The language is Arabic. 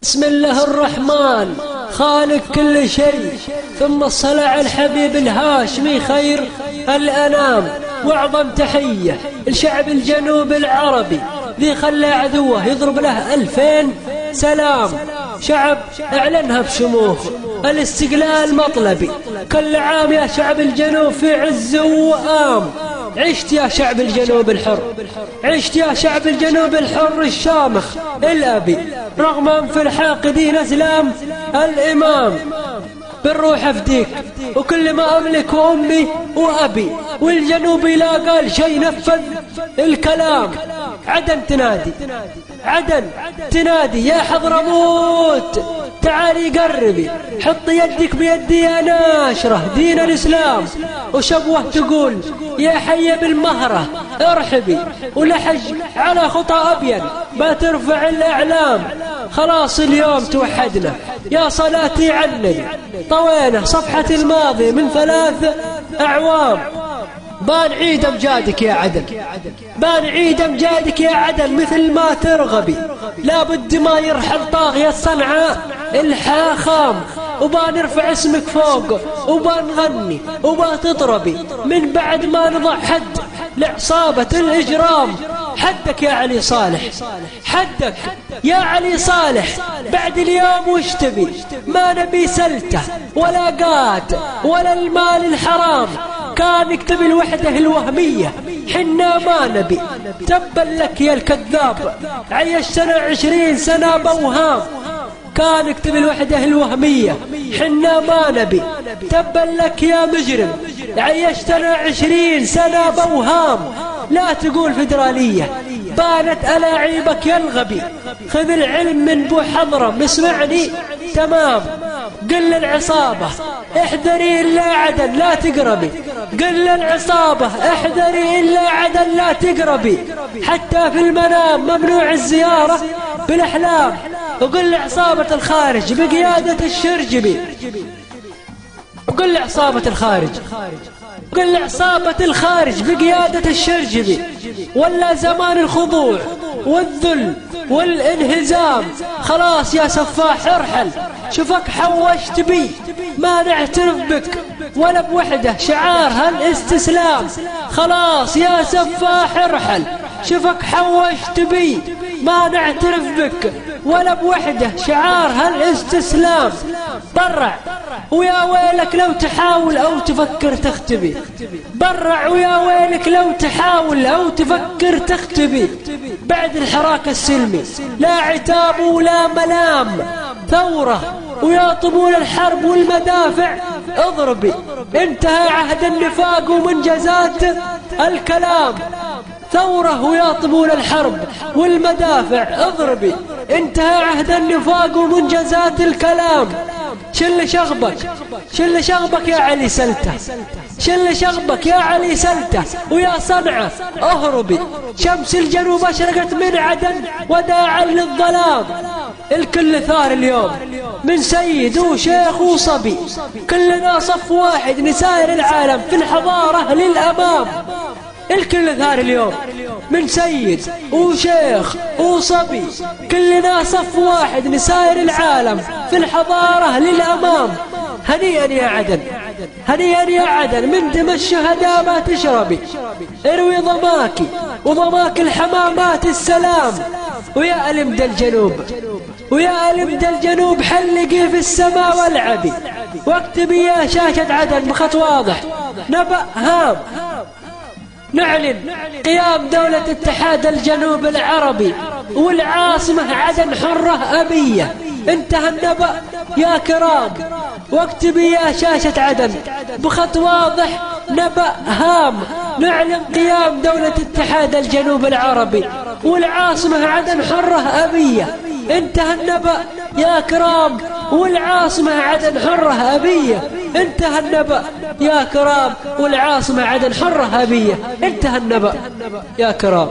بسم الله الرحمن خالق كل شيء، ثم الصلاة على الحبيب الهاشمي خير الأنام. وأعظم تحية لشعب الجنوب العربي ذي خلى عدوه يضرب له 2000 سلام. شعب اعلنها بشموخ الاستقلال مطلبي، كل عام يا شعب الجنوب في عز وآم. عشت يا شعب الجنوب الحر، عشت يا شعب الجنوب الحر الشامخ الأبي، رغم أنف الحاقدين أزلام الإمام. بالروح أفديك وكل ما أملك وأمي وأبي، والجنوب لا قال شي نفذ الكلام. عدن تنادي، عدن تنادي يا حضرموت، تعالي قربي حط يدك بيدي يا ناشرة دين الإسلام. وشبوه تقول يا حي بالمهرة ارحبي، ولحج على خطى أبين ما ترفع الأعلام. خلاص اليوم توحدنا يا صلاتي عنني، طوينا صفحة الماضي من 3 أعوام. بنعيد أمجادك يا عدن، بنعيد أمجادك يا عدن مثل ما ترغبي. لابد ما يرحل طاغية صنعاء الحاخام، وبنرفع اسمك فوق وبنغني وبتطربي من بعد ما نضع حد لعصابة الإجرام. حدك يا علي صالح، حدك يا علي صالح، بعد اليوم وش تبي؟ ما نبي سلته ولا قات ولا المال الحرام. كان يكتب الوحدة الوهمية حنا ما نبي. تبا لك يا الكذاب، عيشتنا 20 سنة بوهام. كان يكتب الوحدة الوهمية حنا ما نبي. تبا لك يا مجرم، عيشتنا 20 سنة بوهام. لا تقول فدرالية، بانت ألاعيبك يا الغبي. خذ العلم من بو حضرم، اسمعني تمام. قل للعصابة احذري إلا عدن لا تقربي، قل للعصابة احذري إلا عدن لا تقربي. حتى في المنام ممنوع الزيارة بالأحلام. وقل لعصابة الخارج بقيادة الشرجبي، وقل لعصابة الخارج، قل لعصابة الخارج بقيادة الشرجبي. ولا زمان الخضوع والذل والانهزام. خلاص يا سفاح ارحل، شوفك حوشت بي ما نعترف بك ولا بوحدة شعارها الاستسلام. خلاص يا سفاح ارحل، شوفك حوشت بي ما نعترف بك ولا بوحدة شعارها الاستسلام. برع ويا ويلك لو تحاول أو تفكر تختبي، برع ويا ويلك لو تحاول أو تفكر تختبي. بعد الحراك السلمي لا عتاب ولا ملام، ثورة ويا طبول الحرب والمدافع اضربي. انتهى عهد النفاق ومنجزات الكلام. ثورة ويا طبول الحرب والمدافع اضربي. انتهى عهد النفاق ومنجزات الكلام. شل شغبك، شل شغبك يا علي سلته، شل شغبك يا علي سلته. ويا صنعة اهربي، شمس الجنوب اشرقت من عدن وداعا للظلام. الكل ثار اليوم من سيد وشيخ وصبي، كلنا صف واحد نساير العالم في الحضارة للأمام. الكل ثار اليوم من سيد وشيخ وصبي، كلنا صف واحد نساير العالم في الحضارة للأمام. هنيئا يا عدن، هنيئا يا عدن، من دم الشهداء ما تشربي. اروي ضماكي وضماك الحمامات السلام. ويا ألمد الجنوب، ويا ألمد الجنوب حلقي في السماء والعبي. واكتبي يا شاشة عدن بخط واضح نبأ هام. نعلن قيام دولة اتحاد الجنوب العربي والعاصمة عدن حرة أبية. انتهى النبأ يا كرام. واكتبي يا شاشة عدن بخط واضح نبأ هام. نعلن قيام دولة اتحاد الجنوب العربي والعاصمة عدن حرة أبية. انتهى النبأ يا كرام، والعاصمة عدن حرة أبية. انتهى النبأ يا كرام، والعاصمة عدن حرة أبية. انتهى النبأ يا كرام.